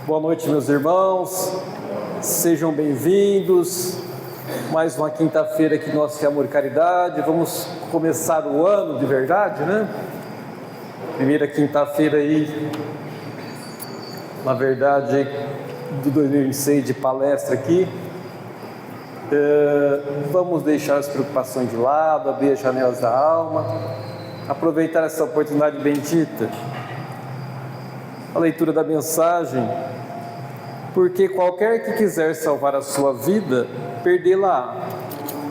Boa noite, meus irmãos, sejam bem-vindos. Mais uma quinta-feira aqui no nosso Amor e Caridade. Vamos começar o ano de verdade, né? Primeira quinta-feira aí, na verdade, de 2026 de palestra aqui. Vamos deixar as preocupações de lado, abrir as janelas da alma, aproveitar essa oportunidade bendita. A leitura da mensagem: porque qualquer que quiser salvar a sua vida, perdê-la-á,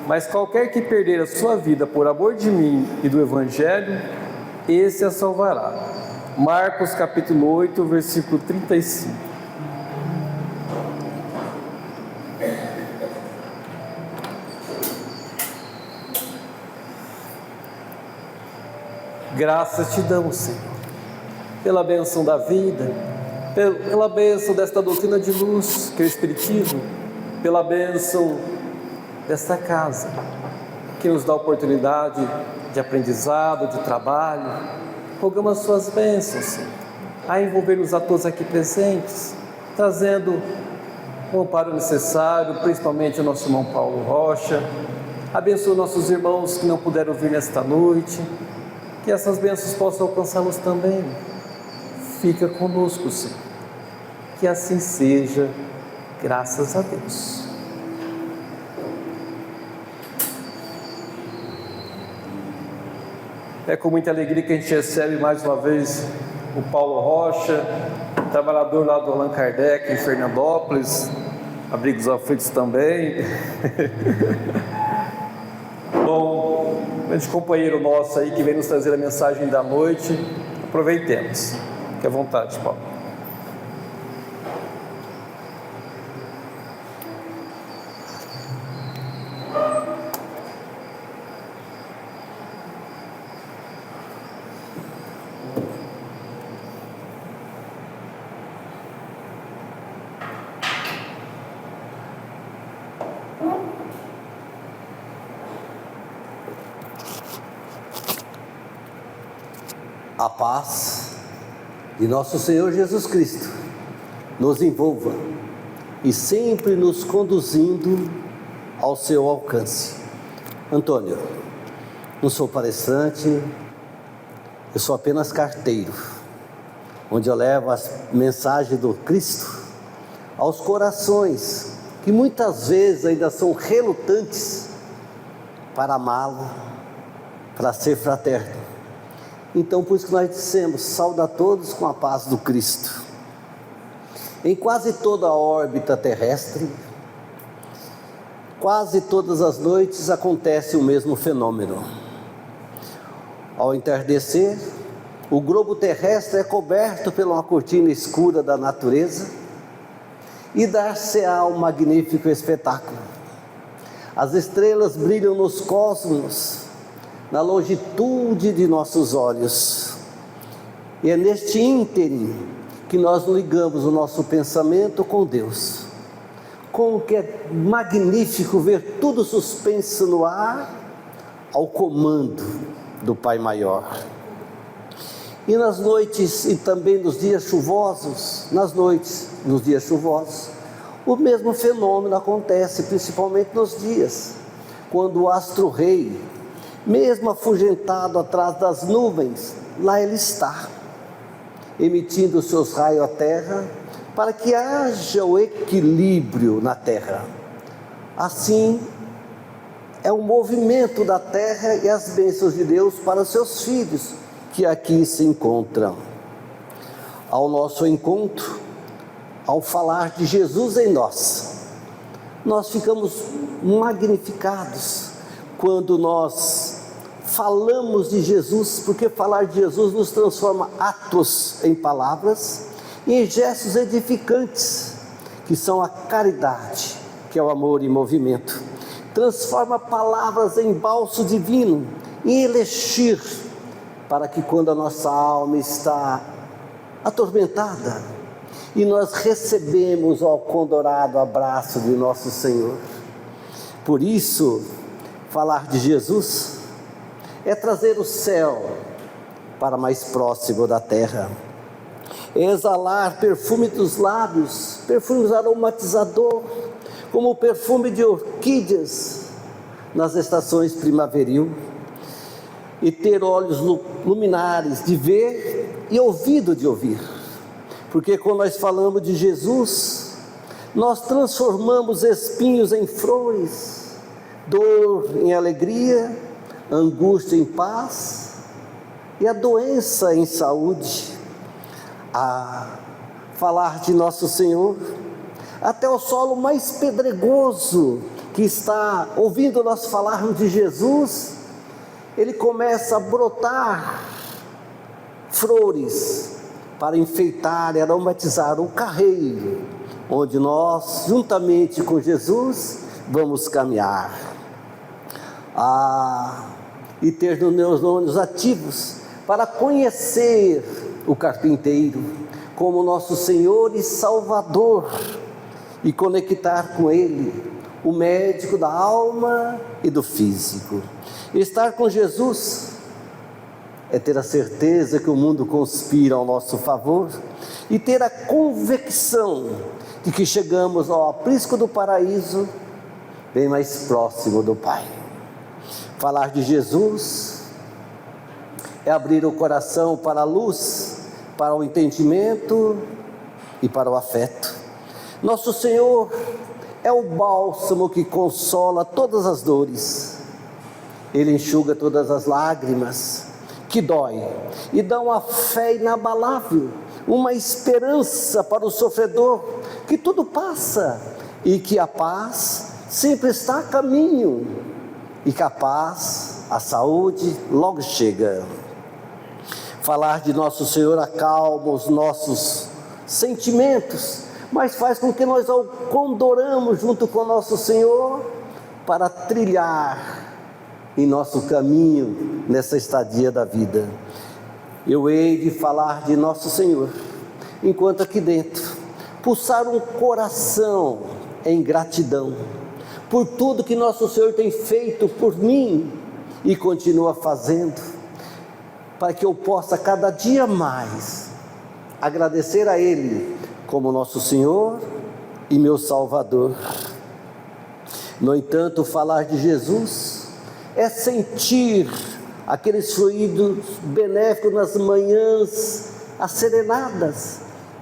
mas qualquer que perder a sua vida por amor de mim e do Evangelho, esse a salvará. Marcos capítulo 8, versículo 35. Graças te damos, Senhor, pela bênção da vida, pela bênção desta doutrina de luz, que é o Espiritismo, pela bênção desta casa, que nos dá oportunidade de aprendizado, de trabalho. Rogamos as suas bênçãos, Senhor, a envolver-nos a todos aqui presentes, trazendo o amparo necessário, principalmente ao nosso irmão Paulo Rocha. Abençoa nossos irmãos que não puderam vir nesta noite, que essas bênçãos possam alcançá-los também. Fica conosco, Senhor. Que assim seja, graças a Deus. É com muita alegria que a gente recebe mais uma vez o Paulo Rocha, trabalhador lá do Allan Kardec em Fernandópolis, Abrigo dos Aflitos também. Bom, grande companheiro nosso aí que vem nos trazer a mensagem da noite, aproveitemos. Fique à vontade, Paulo. A paz de nosso Senhor Jesus Cristo nos envolva e sempre nos conduzindo ao seu alcance. Antônio, não sou palestrante, eu sou apenas carteiro, onde eu levo as mensagens do Cristo aos corações que muitas vezes ainda são relutantes para amá-lo, para ser fraterno. Então, por isso que nós dissemos: sauda a todos com a paz do Cristo. Em quase toda a órbita terrestre, quase todas as noites acontece o mesmo fenômeno. Ao entardecer, o globo terrestre é coberto por uma cortina escura da natureza e dar-se-á um magnífico espetáculo. As estrelas brilham nos cosmos, na longitude de nossos olhos, e é neste ínterim que nós ligamos o nosso pensamento com Deus. Como que é magnífico ver tudo suspenso no ar, ao comando do Pai Maior. E nas noites e também nos dias chuvosos, nos dias chuvosos, o mesmo fenômeno acontece, principalmente nos dias, quando o astro-rei, mesmo afugentado atrás das nuvens, lá ele está, emitindo seus raios à terra, para que haja o equilíbrio na terra. Assim, é o movimento da terra e as bênçãos de Deus para os seus filhos, que aqui se encontram. Ao nosso encontro, ao falar de Jesus em nós ficamos magnificados, quando nós falamos de Jesus, porque falar de Jesus nos transforma atos em palavras e em gestos edificantes, que são a caridade, que é o amor em movimento. Transforma palavras em bálsamo divino, em elixir, para que quando a nossa alma está atormentada e nós recebemos o condorado abraço de nosso Senhor. Por isso, falar de Jesus é trazer o céu para mais próximo da terra. exalar perfume dos lábios, perfume aromatizador, como o perfume de orquídeas nas estações primaveril, e ter olhos luminares de ver e ouvido de ouvir, porque quando nós falamos de Jesus, nós transformamos espinhos em flores, dor em alegria, angústia em paz e a doença em saúde. A falar de nosso Senhor, até o solo mais pedregoso que está ouvindo nós falarmos de Jesus, ele começa a brotar flores para enfeitar e aromatizar o carreiro, onde nós, juntamente com Jesus, vamos caminhar. E ter nos neurônios ativos para conhecer o carpinteiro como nosso Senhor e Salvador e conectar com Ele, o médico da alma e do físico. Estar com Jesus é ter a certeza que o mundo conspira ao nosso favor e ter a convicção de que chegamos ao aprisco do paraíso, bem mais próximo do Pai. Falar de Jesus é abrir o coração para a luz, para o entendimento e para o afeto. Nosso Senhor é o bálsamo que consola todas as dores. Ele enxuga todas as lágrimas que dói e dá uma fé inabalável, uma esperança para o sofredor, que tudo passa e que a paz sempre está a caminho, e que a paz, a saúde logo chega. Falar de nosso Senhor acalma os nossos sentimentos, mas faz com que nós condoramos junto com nosso Senhor para trilhar em nosso caminho nessa estadia da vida. Eu hei de falar de nosso Senhor, enquanto aqui dentro pulsar um coração em gratidão por tudo que nosso Senhor tem feito por mim e continua fazendo, para que eu possa cada dia mais agradecer a Ele como nosso Senhor e meu Salvador. No entanto, falar de Jesus é sentir aqueles fluidos benéficos nas manhãs asserenadas,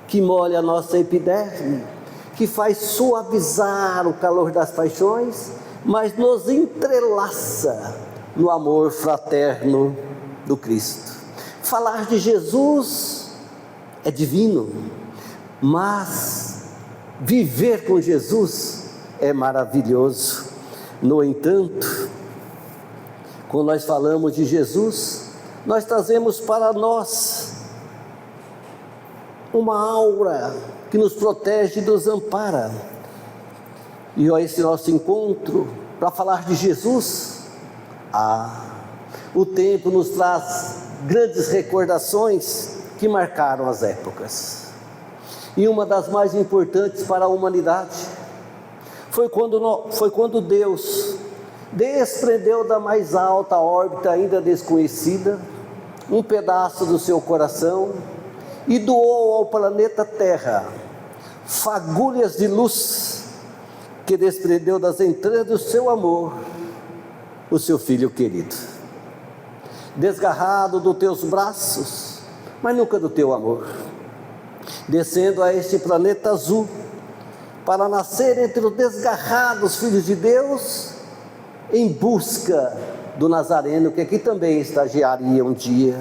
que molha a nossa epiderme, que faz suavizar o calor das paixões, mas nos entrelaça no amor fraterno do Cristo. Falar de Jesus é divino, mas viver com Jesus é maravilhoso. No entanto, quando nós falamos de Jesus, nós trazemos para nós uma aura que nos protege e nos ampara. E a esse nosso encontro, para falar de Jesus, o tempo nos traz grandes recordações que marcaram as épocas. E uma das mais importantes para a humanidade foi quando Deus desprendeu da mais alta órbita ainda desconhecida um pedaço do seu coração e doou ao planeta Terra fagulhas de luz que desprendeu das entranhas do seu amor, o seu Filho querido, desgarrado dos teus braços, mas nunca do teu amor, descendo a este planeta azul para nascer entre os desgarrados filhos de Deus, em busca do Nazareno, que aqui também estagiaria um dia,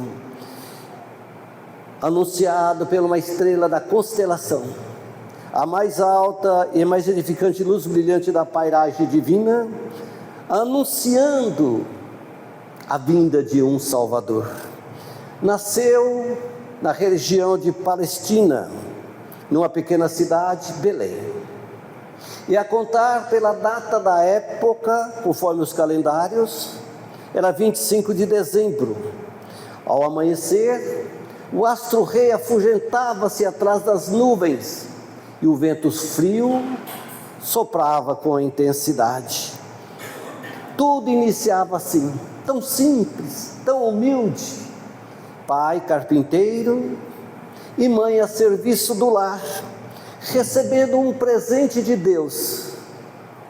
anunciado por uma estrela da constelação, a mais alta e mais edificante luz brilhante da pairagem divina, anunciando a vinda de um Salvador. Nasceu na região de Palestina, numa pequena cidade, Belém. E a contar pela data da época, conforme os calendários, era 25 de dezembro. Ao amanhecer, o astro-rei afugentava-se atrás das nuvens, e o vento frio soprava com intensidade. Tudo iniciava assim, tão simples, tão humilde. Pai carpinteiro e mãe a serviço do lar, recebendo um presente de Deus,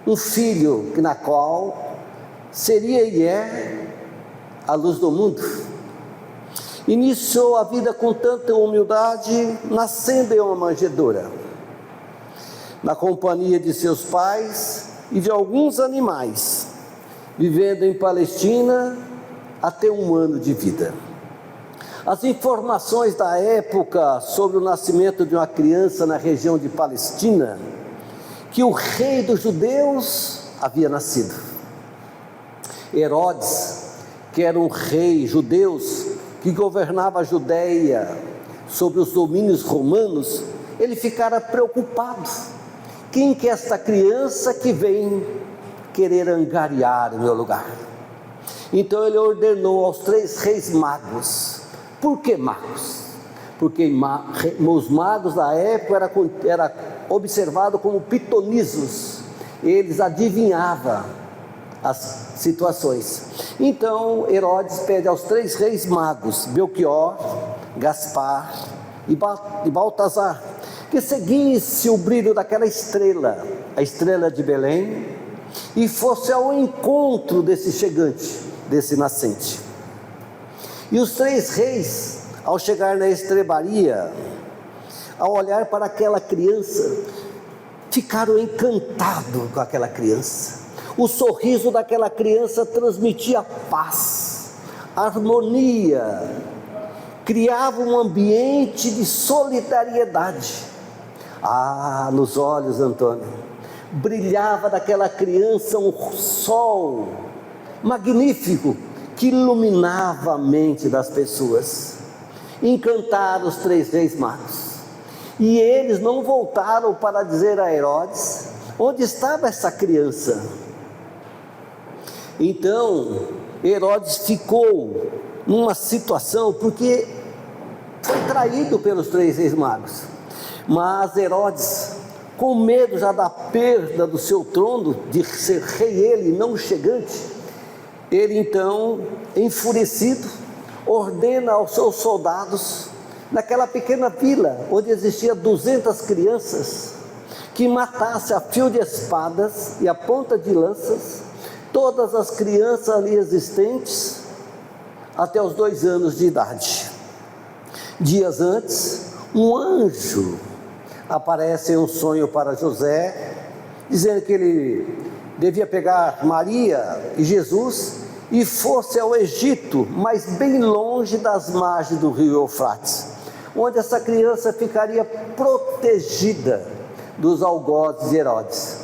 um filho na qual seria e é a luz do mundo. Iniciou a vida com tanta humildade, nascendo em uma manjedoura, na companhia de seus pais e de alguns animais, vivendo em Palestina até 1 ano de vida. As informações da época sobre o nascimento de uma criança na região de Palestina, que o rei dos judeus havia nascido. Herodes, que era um rei judeu que governava a Judéia sobre os domínios romanos, ele ficara preocupado. Quem que é esta criança que vem querer angariar o meu lugar? Então ele ordenou aos 3 reis magos. Por que magos? Porque os magos da época era observado como pitonizos. Eles adivinhavam as situações. Então Herodes pede aos 3 reis magos, Belchior, Gaspar e Baltazar, que seguisse o brilho daquela estrela, a estrela de Belém, e fosse ao encontro desse chegante, desse nascente. E os 3 reis, ao chegar na estrebaria, ao olhar para aquela criança, ficaram encantados com aquela criança. O sorriso daquela criança transmitia paz, harmonia, criava um ambiente de solidariedade. Nos olhos, Antônio, brilhava daquela criança um sol magnífico, que iluminava a mente das pessoas. Encantaram os 3 reis magos, e eles não voltaram para dizer a Herodes onde estava essa criança. Então Herodes ficou numa situação, porque foi traído pelos 3 reis magos. Mas Herodes, com medo já da perda do seu trono, de ser rei ele, não chegante, ele então, enfurecido, ordena aos seus soldados, naquela pequena vila, onde existia 200 crianças, que matasse a fio de espadas e a ponta de lanças, todas as crianças ali existentes, até os 2 anos de idade. Dias antes, um anjo aparece em um sonho para José, dizendo que ele devia pegar Maria e Jesus e fosse ao Egito, mas bem longe das margens do rio Eufrates, onde essa criança ficaria protegida dos algozes de Herodes.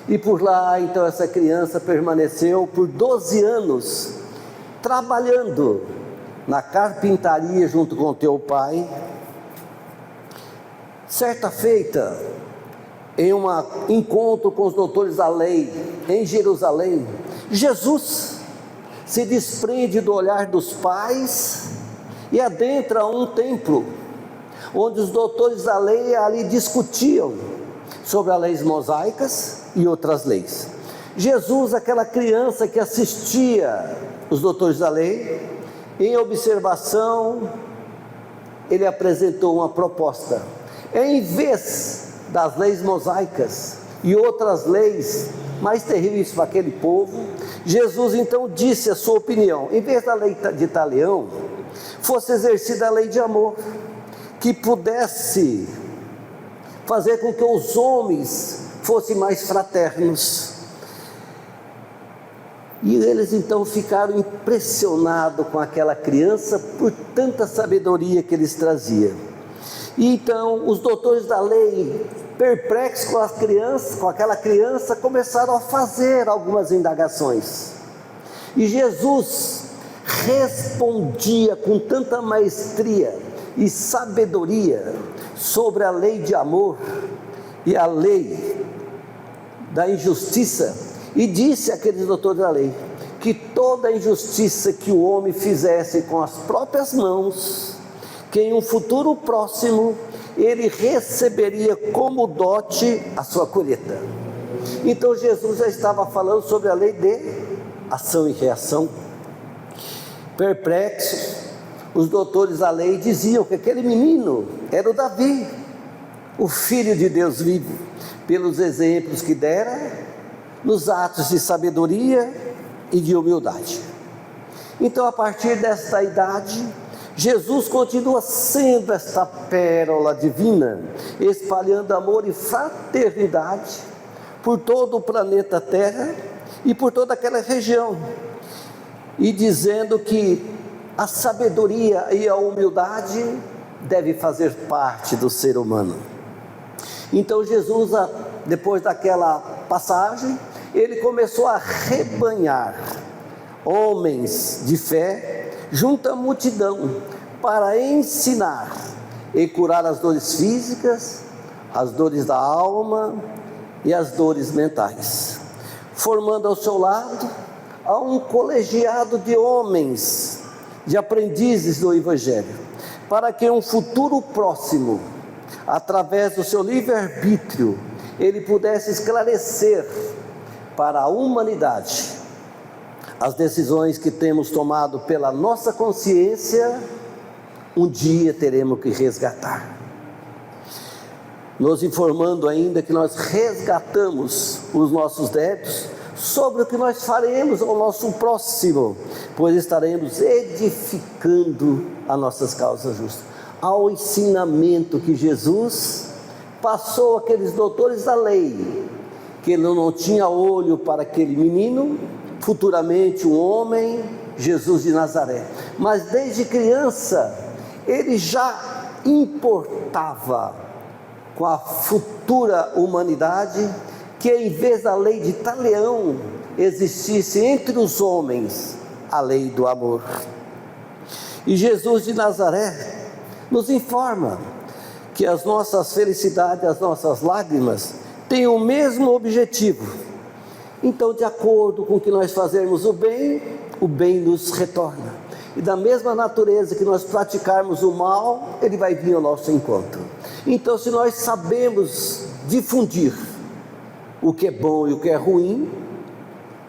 E por lá, então, essa criança permaneceu por 12 anos, trabalhando na carpintaria junto com teu pai. Certa feita, em um encontro com os doutores da lei, em Jerusalém, Jesus se desprende do olhar dos pais e adentra um templo, onde os doutores da lei ali discutiam sobre as leis mosaicas e outras leis. Jesus, aquela criança que assistia os doutores da lei, em observação, ele apresentou uma proposta. Em vez das leis mosaicas e outras leis mais terríveis para aquele povo, Jesus então disse a sua opinião: em vez da lei de talião, fosse exercida a lei de amor, que pudesse fazer com que os homens fossem mais fraternos. E eles então ficaram impressionados com aquela criança, por tanta sabedoria que eles traziam. E então os doutores da lei, perplexos com aquela criança, começaram a fazer algumas indagações. E Jesus respondia com tanta maestria e sabedoria sobre a lei de amor e a lei da injustiça, e disse àqueles doutores da lei que toda injustiça que o homem fizesse com as próprias mãos, que em um futuro próximo ele receberia como dote a sua colheita. Então Jesus já estava falando sobre a lei de ação e reação. Perplexos, Os doutores da lei diziam que aquele menino era o Davi, o Filho de Deus vivo, pelos exemplos que dera nos atos de sabedoria e de humildade. Então, a partir desta idade, Jesus continua sendo esta pérola divina, espalhando amor e fraternidade por todo o planeta Terra e por toda aquela região, e dizendo que a sabedoria e a humildade devem fazer parte do ser humano. Então Jesus, depois daquela passagem, ele começou a rebanhar homens de fé junto à multidão para ensinar e curar as dores físicas, as dores da alma e as dores mentais, formando ao seu lado a um colegiado de homens, de aprendizes do Evangelho, para que um futuro próximo, através do seu livre-arbítrio, ele pudesse esclarecer para a humanidade as decisões que temos tomado pela nossa consciência, um dia teremos que resgatar. Nos informando ainda que nós resgatamos os nossos débitos, sobre o que nós faremos ao nosso próximo, pois estaremos edificando as nossas causas justas. Ao ensinamento que Jesus passou àqueles doutores da lei, que ele não tinha olho para aquele menino, futuramente um homem, Jesus de Nazaré, mas desde criança ele já importava com a futura humanidade, que em vez da lei de Talião, existisse entre os homens a lei do amor. E Jesus de Nazaré nos informa que as nossas felicidades, as nossas lágrimas, têm o mesmo objetivo. Então, de acordo com que nós fazermos o bem nos retorna. E da mesma natureza que nós praticarmos o mal, ele vai vir ao nosso encontro. Então, se nós sabemos difundir o que é bom e o que é ruim,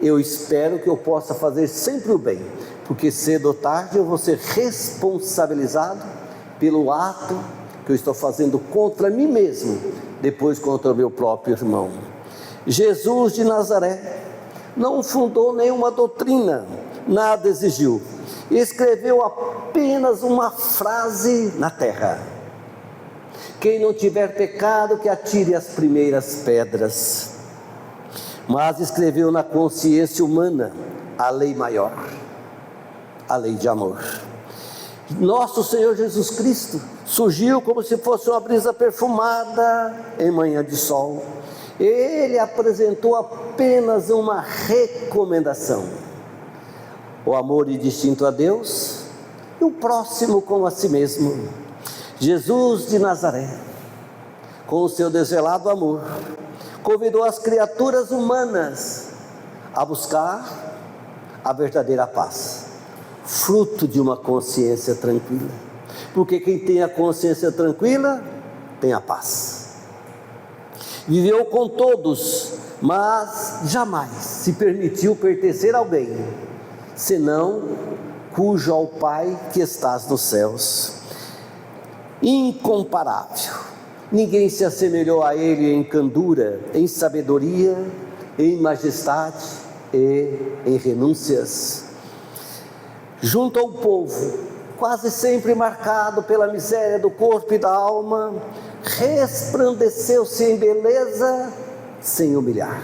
eu espero que eu possa fazer sempre o bem, porque cedo ou tarde eu vou ser responsabilizado pelo ato que eu estou fazendo contra mim mesmo, depois contra o meu próprio irmão. Jesus de Nazaré não fundou nenhuma doutrina, nada exigiu, escreveu apenas uma frase na terra: quem não tiver pecado, que atire as primeiras pedras. Mas escreveu na consciência humana a lei maior, a lei de amor. Nosso Senhor Jesus Cristo surgiu como se fosse uma brisa perfumada em manhã de sol. Ele apresentou apenas uma recomendação: o amor indistinto a Deus e o próximo como a si mesmo. Jesus de Nazaré, com o seu desvelado amor, convidou as criaturas humanas a buscar a verdadeira paz, fruto de uma consciência tranquila, porque quem tem a consciência tranquila, tem a paz. Viveu com todos, mas jamais se permitiu pertencer ao bem, senão cujo ao Pai que estás nos céus. Incomparável, ninguém se assemelhou a ele em candura, em sabedoria, em majestade e em renúncias. Junto ao povo, quase sempre marcado pela miséria do corpo e da alma, resplandeceu-se em beleza sem humilhar,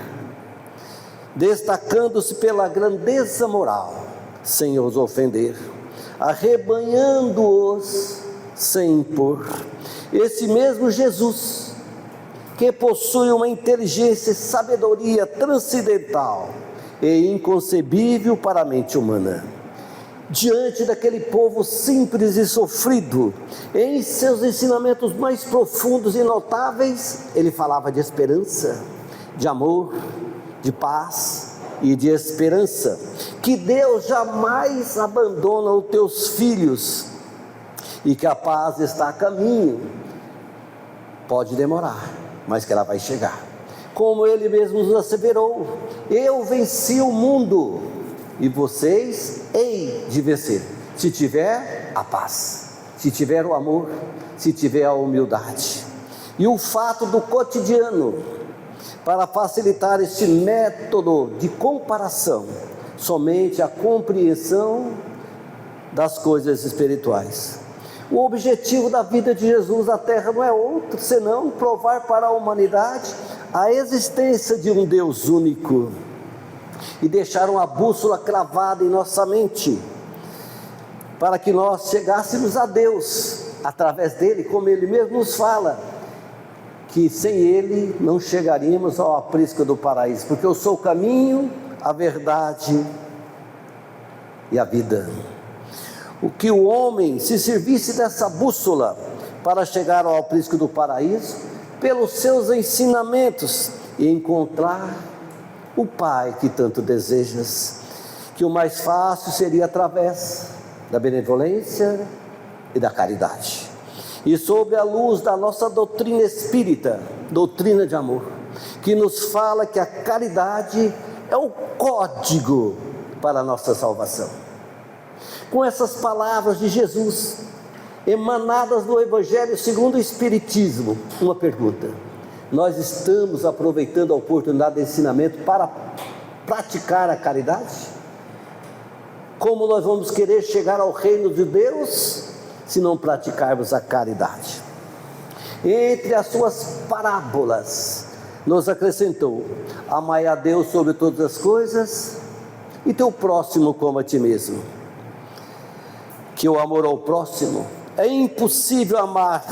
destacando-se pela grandeza moral, sem os ofender, arrebanhando-os sem impor. Esse mesmo Jesus, que possui uma inteligência e sabedoria transcendental e inconcebível para a mente humana, diante daquele povo simples e sofrido, em seus ensinamentos mais profundos e notáveis, ele falava de esperança, de amor, de paz e de esperança, que Deus jamais abandona os teus filhos, e que a paz está a caminho. Pode demorar, mas que ela vai chegar. Como ele mesmo nos asseverou: eu venci o mundo, e vocês hei de vencer, Se tiver a paz, se tiver o amor, se tiver a humildade. E o fato do cotidiano, para facilitar este método de comparação, somente a compreensão das coisas espirituais. O objetivo da vida de Jesus na terra não é outro, senão provar para a humanidade a existência de um Deus único e deixar uma bússola cravada em nossa mente, para que nós chegássemos a Deus através dele, como ele mesmo nos fala, que sem ele não chegaríamos ao aprisco do paraíso, porque eu sou o caminho, a verdade e a vida. O que o homem se servisse dessa bússola para chegar ao aprisco do paraíso, pelos seus ensinamentos, e encontrar o Pai que tanto desejas, que o mais fácil seria através da benevolência e da caridade. E sob a luz da nossa doutrina espírita, doutrina de amor, que nos fala que a caridade é o código para a nossa salvação. Com essas palavras de Jesus, emanadas do Evangelho segundo o Espiritismo, uma pergunta: nós estamos aproveitando a oportunidade de ensinamento para praticar a caridade? Como nós vamos querer chegar ao reino de Deus se não praticarmos a caridade? Entre as suas parábolas, nos acrescentou: amai a Deus sobre todas as coisas e teu próximo como a ti mesmo. Que o amor ao próximo, é impossível amar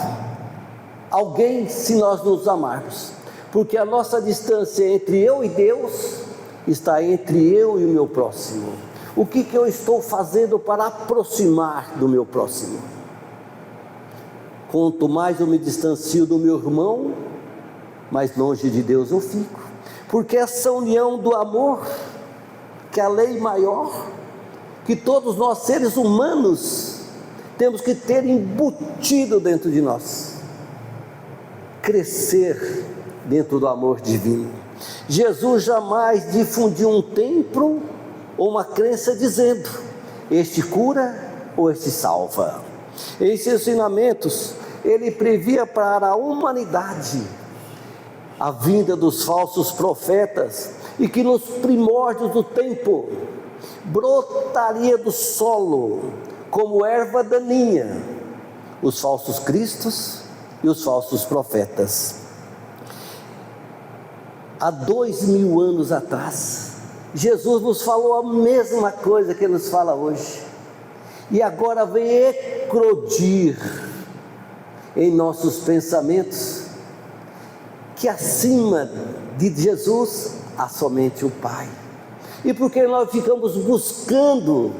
alguém se nós nos amarmos, porque a nossa distância entre eu e Deus está entre eu e o meu próximo. O que eu estou fazendo para aproximar do meu próximo? Quanto mais eu me distancio do meu irmão, mais longe de Deus eu fico, porque essa união do amor, que é a lei maior, que todos nós seres humanos temos que ter embutido dentro de nós, crescer dentro do amor divino. Jesus jamais difundiu um templo ou uma crença dizendo: este cura ou este salva. Em seus ensinamentos, ele previa para a humanidade a vinda dos falsos profetas, e que nos primórdios do tempo brotaria do solo, como erva daninha, os falsos cristos e os falsos profetas. Há 2000 anos atrás, Jesus nos falou a mesma coisa que ele nos fala hoje, e agora vem eclodir em nossos pensamentos que acima de Jesus há somente o Pai. E porque nós ficamos buscando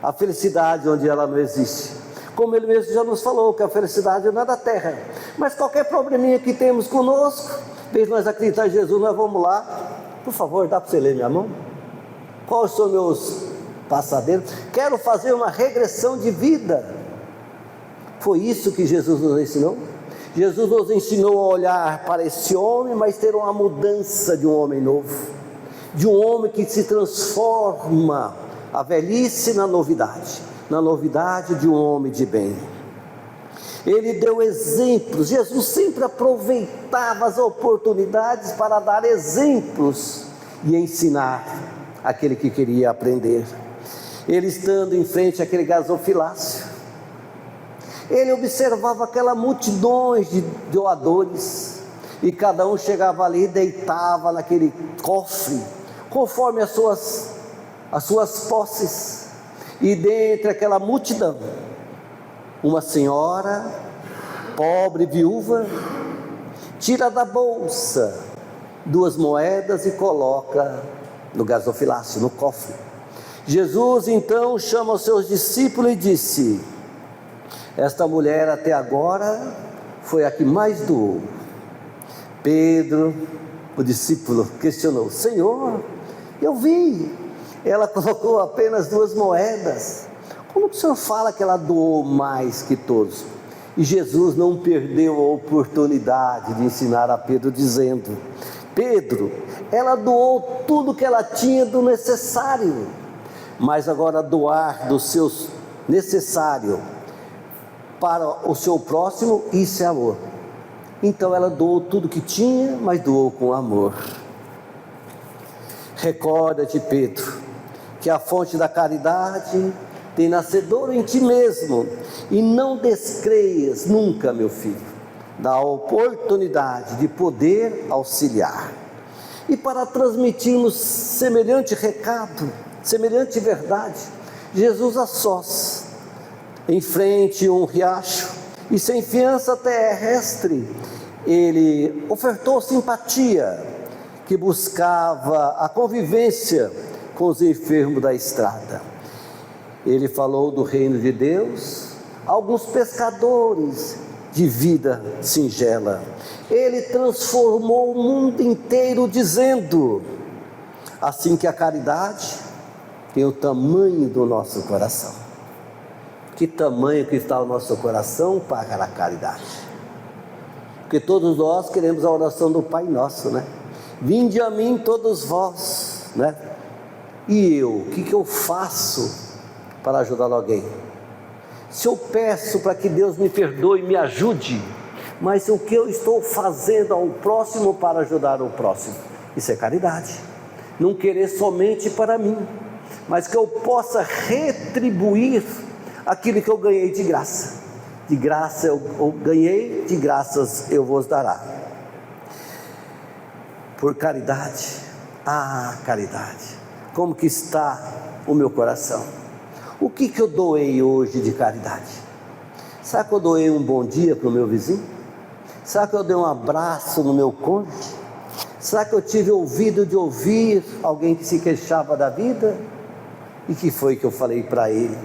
a felicidade onde ela não existe, como ele mesmo já nos falou, que a felicidade não é da terra, mas qualquer probleminha que temos conosco, desde nós acreditar em Jesus, nós vamos lá. Por favor, dá para você ler minha mão? Quais são meus passadeiros? Quero fazer uma regressão de vida. Foi isso que Jesus nos ensinou. Jesus nos ensinou a olhar para esse homem, mas ter uma mudança de um homem novo, de um homem que se transforma a velhice na novidade de um homem de bem. Ele deu exemplos. Jesus sempre aproveitava as oportunidades para dar exemplos e ensinar aquele que queria aprender. Ele, estando em frente àquele gasofilácio, ele observava aquela multidões de doadores, e cada um chegava ali e deitava naquele cofre, conforme as suas posses. E dentre aquela multidão, uma senhora, pobre, viúva, tira da bolsa 2 moedas e coloca no gasofilácio, no cofre. Jesus então chama os seus discípulos e disse: esta mulher até agora foi a que mais doou. Pedro, o discípulo, questionou: Senhor, eu vi, ela colocou apenas 2 moedas. Como que o Senhor fala que ela doou mais que todos? E Jesus não perdeu a oportunidade de ensinar a Pedro, dizendo: Pedro, ela doou tudo que ela tinha do necessário, mas agora doar dos seus necessário para o seu próximo, isso é amor. Então ela doou tudo que tinha, mas doou com amor. Recorda-te, Pedro, que a fonte da caridade tem nascedor em ti mesmo, e não descreias nunca, meu filho, da oportunidade de poder auxiliar. E para transmitirmos semelhante recado, semelhante verdade, Jesus a sós, em frente a um riacho, e sem fiança terrestre, ele ofertou simpatia, que buscava a convivência com os enfermos da estrada. Ele falou do reino de Deus a alguns pescadores de vida singela. Ele transformou o mundo inteiro dizendo: assim que a caridade tem o tamanho do nosso coração. Que tamanho que está o nosso coração para a caridade? Porque todos nós queremos a oração do Pai Nosso, né? Vinde a mim todos vós, né? E eu, o que eu faço para ajudar alguém? Se eu peço para que Deus me perdoe, me ajude, mas o que eu estou fazendo ao próximo para ajudar o próximo? Isso é caridade. Não querer somente para mim, mas que eu possa retribuir aquilo que eu ganhei de graça. De graça eu ganhei, de graças eu vos dará. Por caridade, caridade, como que está o meu coração? O que eu doei hoje de caridade? Será que eu doei um bom dia para o meu vizinho? Será que eu dei um abraço no meu cônjuge? Será que eu tive ouvido de ouvir alguém que se queixava da vida? E que foi que eu falei para ele?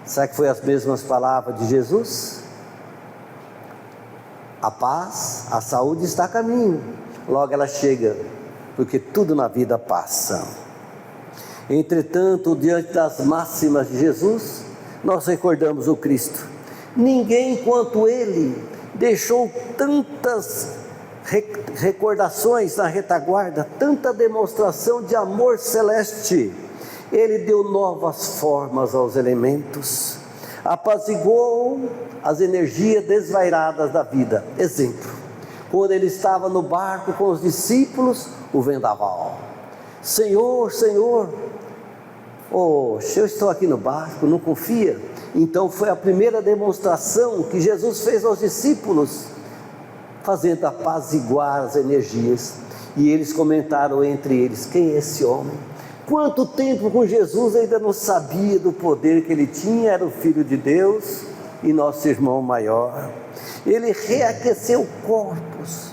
Será que foi as mesmas palavras de Jesus? A paz, a saúde está a caminho, logo ela chega, porque tudo na vida passa. Entretanto, diante das máximas de Jesus, nós recordamos o Cristo. Ninguém quanto Ele deixou tantas recordações na retaguarda, tanta demonstração de amor celeste. Ele deu novas formas aos elementos, apaziguou as energias desvairadas da vida. Exemplo, quando ele estava no barco com os discípulos, o vendaval. Senhor, Senhor, se eu estou aqui no barco, não confia? Então foi a primeira demonstração que Jesus fez aos discípulos, fazendo apaziguar as energias. E eles comentaram entre eles: quem é esse homem? Quanto tempo com Jesus ainda não sabia do poder que ele tinha, era o Filho de Deus e nosso irmão maior. Ele reaqueceu corpos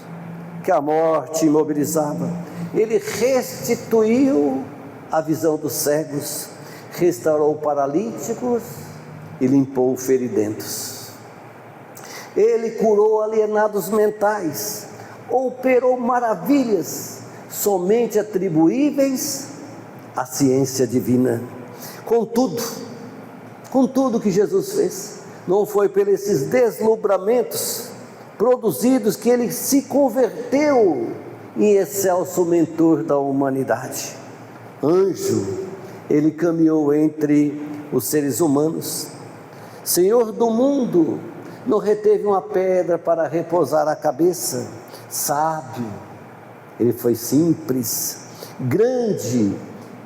que a morte imobilizava. Ele restituiu a visão dos cegos, restaurou paralíticos e limpou feridentos. Ele curou alienados mentais, operou maravilhas somente atribuíveis à ciência divina. Contudo que Jesus fez, não foi por esses deslumbramentos produzidos que ele se converteu em excelso mentor da humanidade. Anjo, ele caminhou entre os seres humanos. Senhor do mundo, não reteve uma pedra para repousar a cabeça. Sábio, ele foi simples. Grande,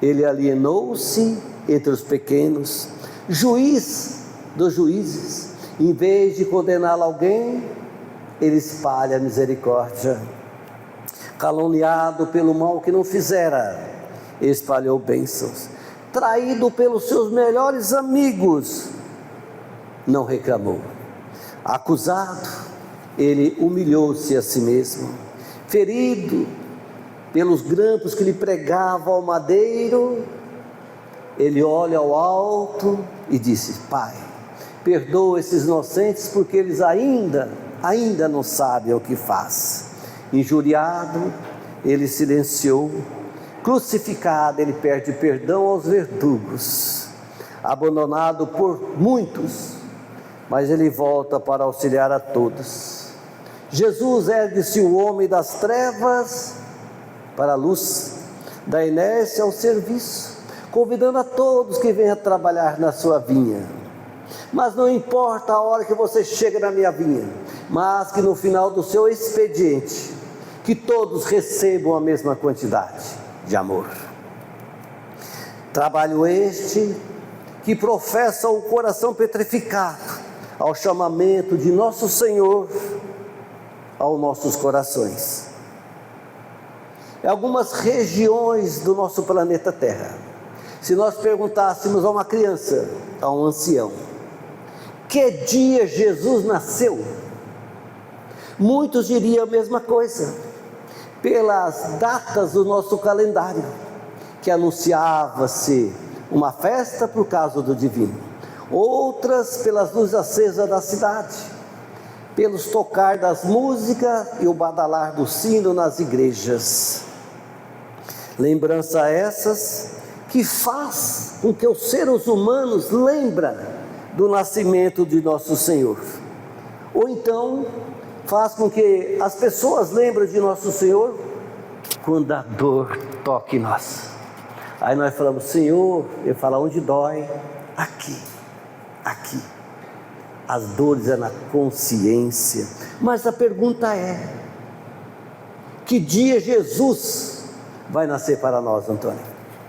ele alienou-se entre os pequenos. Juiz dos juízes, em vez de condenar alguém, ele espalha a misericórdia. Caluniado pelo mal que não fizera, espalhou bênçãos. Traído pelos seus melhores amigos, não reclamou. Acusado, ele humilhou-se a si mesmo. Ferido pelos grampos que lhe pregavam ao madeiro, ele olha ao alto e disse: Pai, perdoa esses inocentes, porque eles ainda não sabem o que faz. Injuriado, ele silenciou. Crucificado, ele pede perdão aos verdugos. Abandonado por muitos, mas ele volta para auxiliar a todos. Jesus ergue-se o homem das trevas para a luz, da inércia ao serviço, convidando a todos que venham trabalhar na sua vinha. Mas não importa a hora que você chega na minha vinha, mas que no final do seu expediente, que todos recebam a mesma quantidade de amor. Trabalho este que professa o coração petrificado ao chamamento de nosso Senhor aos nossos corações. Em algumas regiões do nosso planeta Terra, se nós perguntássemos a uma criança, a um ancião, que dia Jesus nasceu? Muitos diriam a mesma coisa, pelas datas do nosso calendário, que anunciava-se uma festa por causa do divino, outras pelas luzes acesas da cidade, pelos tocar das músicas e o badalar do sino nas igrejas. Lembrança essas que faz com que os seres humanos lembrem do nascimento de nosso Senhor, ou então faz com que as pessoas lembrem de nosso Senhor quando a dor toque em nós. Aí nós falamos, Senhor, Ele fala, onde dói? Aqui. As dores é na consciência. Mas a pergunta é, que dia Jesus vai nascer para nós, Antônio?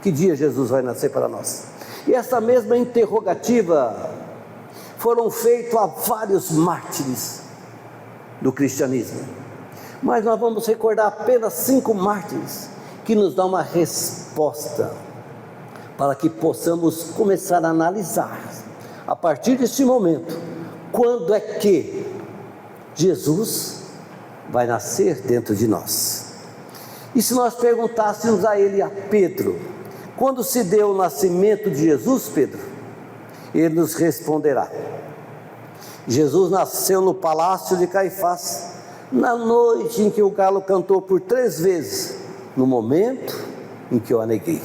Que dia Jesus vai nascer para nós? E essa mesma interrogativa foram feitas a vários mártires do cristianismo. Mas nós vamos recordar apenas 5 mártires que nos dão uma resposta para que possamos começar a analisar, a partir deste momento, quando é que Jesus vai nascer dentro de nós. E se nós perguntássemos a ele, a Pedro, quando se deu o nascimento de Jesus, Pedro? Ele nos responderá, Jesus nasceu no palácio de Caifás, na noite em que o galo cantou por 3 vezes, no momento em que eu a neguei.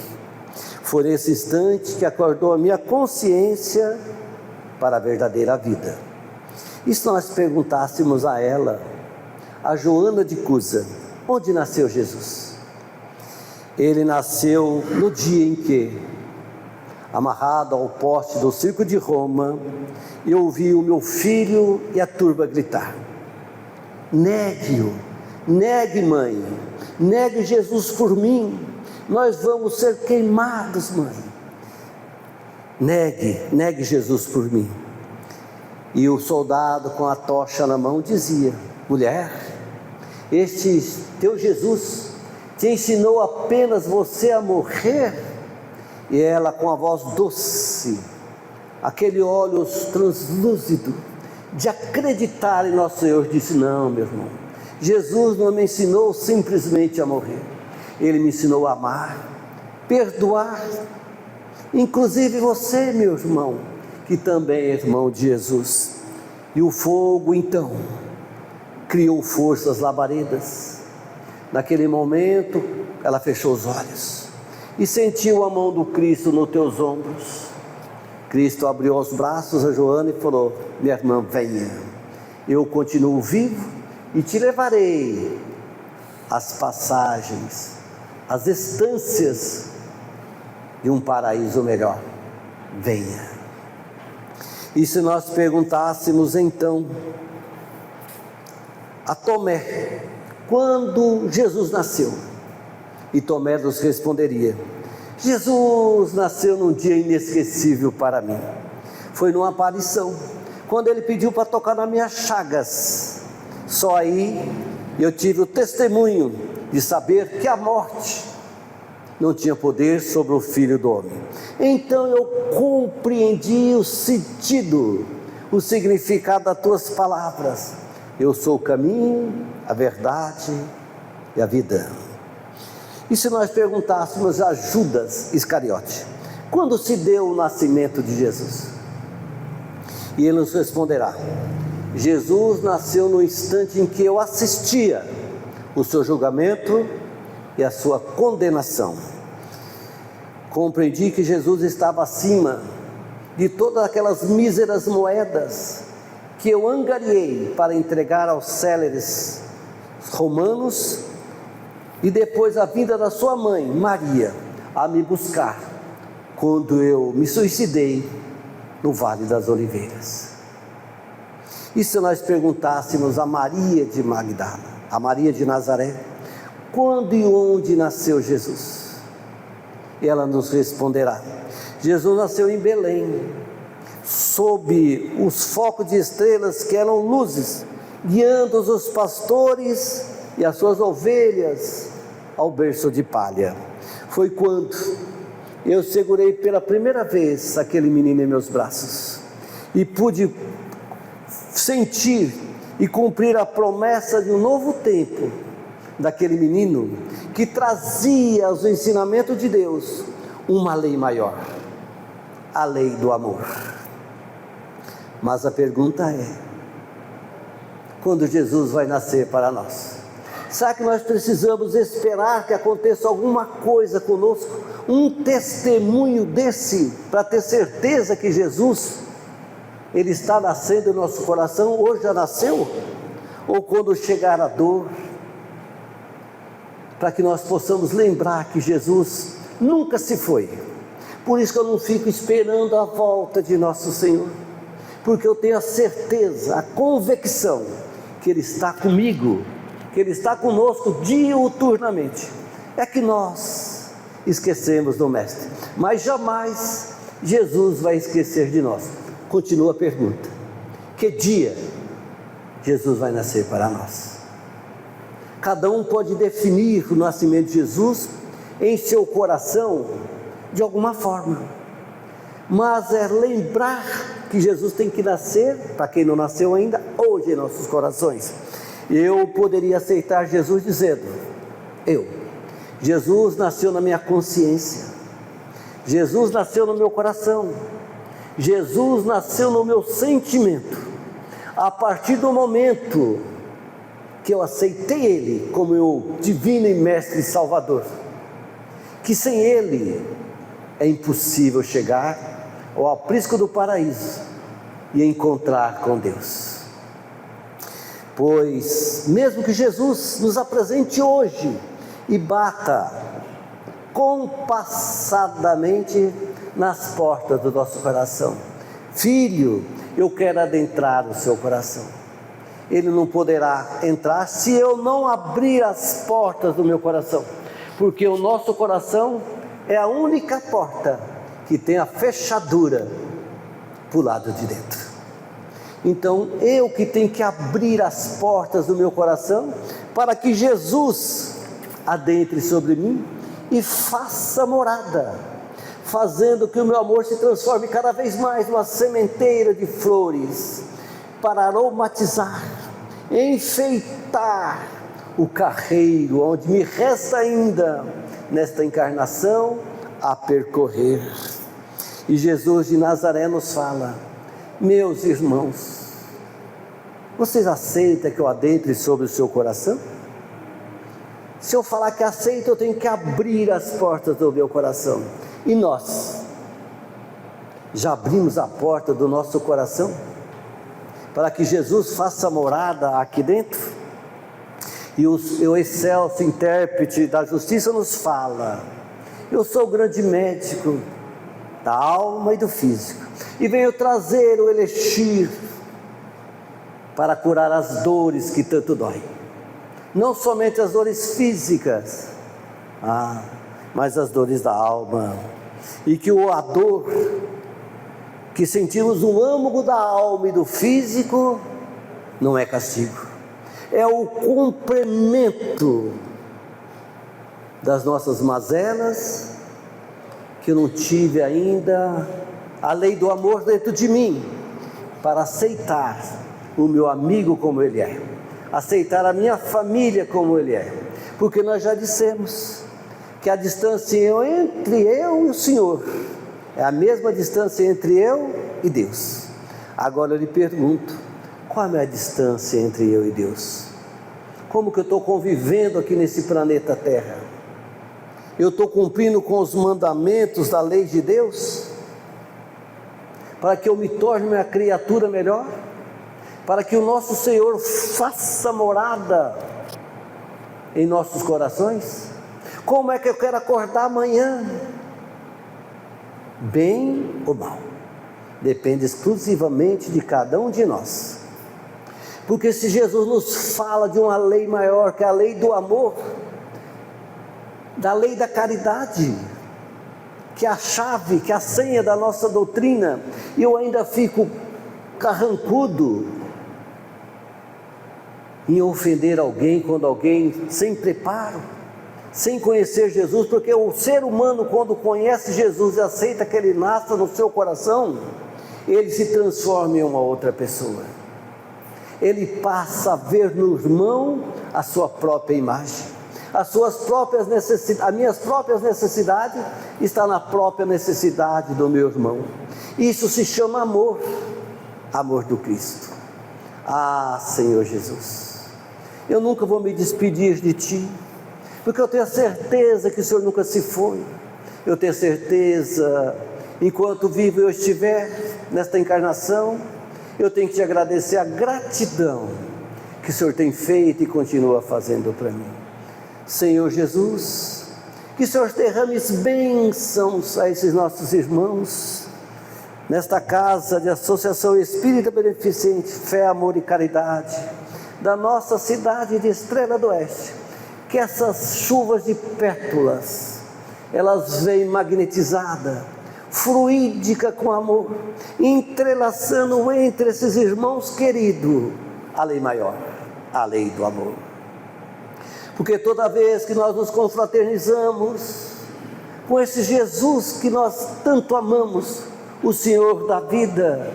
Foi nesse instante que acordou a minha consciência para a verdadeira vida. E se nós perguntássemos a ela, a Joana de Cusa, onde nasceu Jesus? Ele nasceu no dia em que, amarrado ao poste do circo de Roma, eu ouvi o meu filho e a turba gritar, negue-o, negue mãe, negue Jesus por mim, nós vamos ser queimados, mãe. Negue Jesus por mim. E o soldado com a tocha na mão dizia, mulher, este teu Jesus te ensinou apenas você a morrer? E ela com a voz doce, aquele olhos translúcido, de acreditar em nosso Senhor, disse, não, meu irmão, Jesus não me ensinou simplesmente a morrer, Ele me ensinou a amar, perdoar, inclusive você, meu irmão, que também é irmão de Jesus. E o fogo então criou forças labaredas. Naquele momento ela fechou os olhos e sentiu a mão do Cristo nos teus ombros. Cristo abriu os braços a Joana e falou, minha irmã, venha, eu continuo vivo e te levarei às passagens, às estâncias de um paraíso melhor, venha. E se nós perguntássemos então a Tomé, quando Jesus nasceu? E Tomé nos responderia, Jesus nasceu num dia inesquecível para mim, foi numa aparição, quando Ele pediu para tocar nas minhas chagas, só aí eu tive o testemunho de saber que a morte não tinha poder sobre o Filho do Homem. Então eu compreendi o sentido, o significado das tuas palavras. Eu sou o caminho, a verdade e a vida. E se nós perguntássemos a Judas Iscariote, quando se deu o nascimento de Jesus? E ele nos responderá, Jesus nasceu no instante em que eu assistia o seu julgamento e a sua condenação. Compreendi que Jesus estava acima de todas aquelas míseras moedas que eu angariei para entregar aos céleres romanos, e depois a vinda da sua mãe, Maria, a me buscar, quando eu me suicidei no Vale das Oliveiras. E se nós perguntássemos a Maria de Magdala, a Maria de Nazaré, quando e onde nasceu Jesus? E ela nos responderá: Jesus nasceu em Belém, sob os focos de estrelas que eram luzes, guiando os pastores e as suas ovelhas ao berço de palha. Foi quando eu segurei pela primeira vez aquele menino em meus braços e pude sentir e cumprir a promessa de um novo tempo daquele menino que trazia os ensinamentos de Deus, uma lei maior, a lei do amor. Mas a pergunta é: quando Jesus vai nascer para nós? Será que nós precisamos esperar que aconteça alguma coisa conosco, um testemunho desse, para ter certeza que Jesus, Ele está nascendo em nosso coração, ou já nasceu? Ou quando chegar a dor, para que nós possamos lembrar que Jesus nunca se foi. Por isso que eu não fico esperando a volta de nosso Senhor, porque eu tenho a certeza, a convicção, que Ele está comigo, que Ele está conosco diuturnamente. É que nós esquecemos do Mestre, mas jamais Jesus vai esquecer de nós. Continua a pergunta: que dia Jesus vai nascer para nós? Cada um pode definir o nascimento de Jesus em seu coração de alguma forma, mas é lembrar que Jesus tem que nascer, para quem não nasceu ainda, hoje em nossos corações. Eu poderia aceitar Jesus dizendo: Jesus nasceu na minha consciência, Jesus nasceu no meu coração, Jesus nasceu no meu sentimento, a partir do momento que eu aceitei Ele como meu divino e mestre e salvador, que sem Ele é impossível chegar ao aprisco do paraíso e encontrar com Deus. Pois, mesmo que Jesus nos apresente hoje e bata compassadamente nas portas do nosso coração: filho, eu quero adentrar o seu coração. Ele não poderá entrar se eu não abrir as portas do meu coração, porque o nosso coração é a única porta que tem a fechadura para o lado de dentro. Então eu que tenho que abrir as portas do meu coração para que Jesus adentre sobre mim e faça morada, fazendo que o meu amor se transforme cada vez mais numa sementeira de flores, para aromatizar, enfeitar o carreiro onde me resta ainda nesta encarnação a percorrer. E Jesus de Nazaré nos fala: meus irmãos, vocês aceitam que eu adentre sobre o seu coração? Se eu falar que aceito, eu tenho que abrir as portas do meu coração. E nós já abrimos a porta do nosso coração para que Jesus faça morada aqui dentro? E o excelso intérprete da justiça nos fala: eu sou o grande médico da alma e do físico, e venho trazer o elixir para curar as dores que tanto doem, não somente as dores físicas, mas as dores da alma. E que a dor que sentimos no âmago da alma e do físico não é castigo, é o complemento das nossas mazelas, que eu não tive ainda a lei do amor dentro de mim, para aceitar o meu amigo como ele é, aceitar a minha família como ele é, porque nós já dissemos que a distância entre eu e o Senhor é a mesma distância entre eu e Deus. Agora eu lhe pergunto: qual é a distância entre eu e Deus? Como que eu estou convivendo aqui nesse planeta Terra? Eu estou cumprindo com os mandamentos da lei de Deus, para que eu me torne uma criatura melhor, para que o nosso Senhor faça morada em nossos corações? Como é que eu quero acordar amanhã? Bem ou mal? depende exclusivamente de cada um de nós. Porque se Jesus nos fala de uma lei maior, que é a lei do amor, da lei da caridade, que é a chave, que é a senha da nossa doutrina, e eu ainda fico carrancudo em ofender alguém, quando alguém sem preparo, sem conhecer Jesus, porque o ser humano, quando conhece Jesus e aceita que Ele nasça no seu coração, ele se transforma em uma outra pessoa. Ele passa a ver no irmão a sua própria imagem, as minhas próprias necessidades está na própria necessidade do meu irmão. Isso se chama amor, amor do Cristo. Ah, Senhor Jesus, eu nunca vou me despedir de Ti, porque eu tenho a certeza que o Senhor nunca se foi. Eu tenho certeza, enquanto vivo eu estiver nesta encarnação, eu tenho que Te agradecer a gratidão que o Senhor tem feito e continua fazendo para mim. Senhor Jesus, que o Senhor derrame bênçãos a esses nossos irmãos, nesta casa de Associação Espírita Beneficente, Fé, Amor e Caridade, da nossa cidade de Estrela do Oeste, que essas chuvas de pétalas, elas venham magnetizadas, fluídica com amor, entrelaçando entre esses irmãos queridos, a lei maior, a lei do amor. Porque toda vez que nós nos confraternizamos com esse Jesus que nós tanto amamos, o Senhor da vida,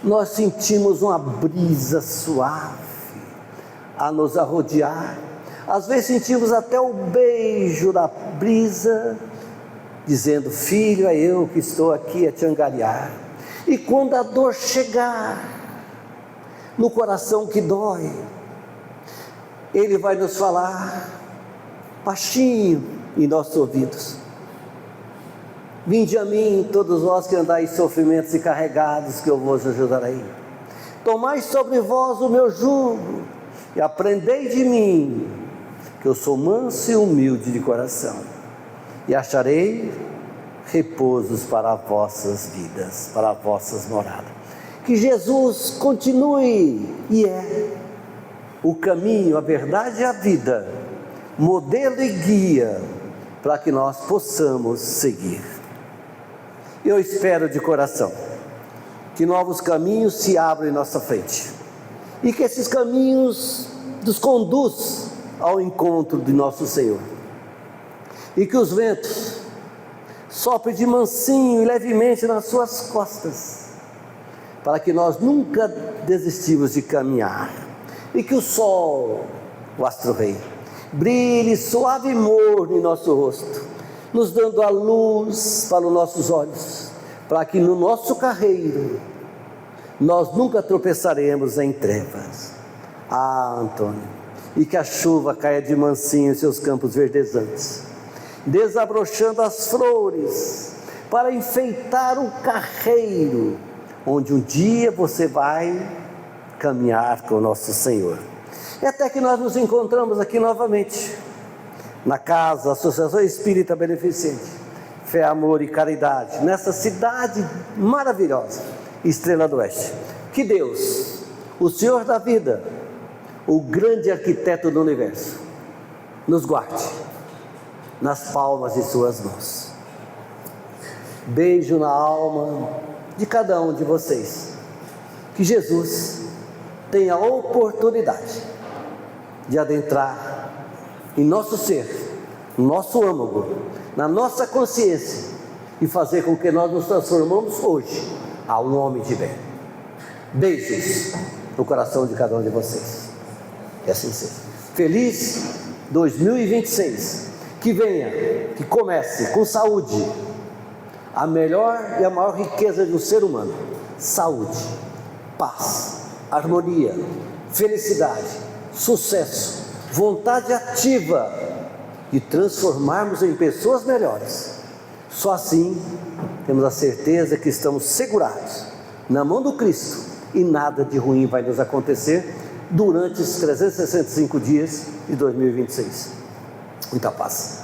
nós sentimos uma brisa suave a nos arrodear. Às vezes sentimos até o beijo da brisa, dizendo: filho, é eu que estou aqui a te angariar. E quando a dor chegar no coração que dói, Ele vai nos falar baixinho em nossos ouvidos: vinde a mim, todos vós que andais sofrimentos e carregados, que eu vos ajudarei. Tomai sobre vós o meu jugo e aprendei de mim, que eu sou manso e humilde de coração, e acharei repousos para as vossas vidas, para as vossas moradas. Que Jesus continue e é o caminho, a verdade e a vida, modelo e guia para que nós possamos seguir. Eu espero de coração que novos caminhos se abram em nossa frente e que esses caminhos nos conduzam ao encontro de nosso Senhor, e que os ventos soprem de mansinho e levemente nas suas costas, para que nós nunca desistimos de caminhar, e que o sol, o astro-rei, brilhe suave e morno em nosso rosto, nos dando a luz para os nossos olhos, para que no nosso carreiro nós nunca tropeçaremos em trevas. Ah, Antônio, e que a chuva caia de mansinho em seus campos verdejantes, desabrochando as flores para enfeitar o carreiro onde um dia você vai caminhar com o nosso Senhor. E até que nós nos encontramos aqui novamente na casa Associação Espírita Beneficente, Fé, Amor e Caridade, nessa cidade maravilhosa, Estrela do Oeste. Que Deus, o Senhor da vida, o grande arquiteto do universo, nos guarde nas palmas de suas mãos. Beijo na alma de cada um de vocês. Que Jesus tenha a oportunidade de adentrar em nosso ser, no nosso âmago, na nossa consciência, e fazer com que nós nos transformamos hoje a um homem de bem. Beijos no coração de cada um de vocês. Que assim seja. Feliz 2026. Que venha, que comece com saúde, a melhor e a maior riqueza do ser humano: saúde, paz, harmonia, felicidade, sucesso, vontade ativa de transformarmos em pessoas melhores. Só assim temos a certeza que estamos segurados na mão do Cristo e nada de ruim vai nos acontecer durante os 365 dias de 2026. Muita paz.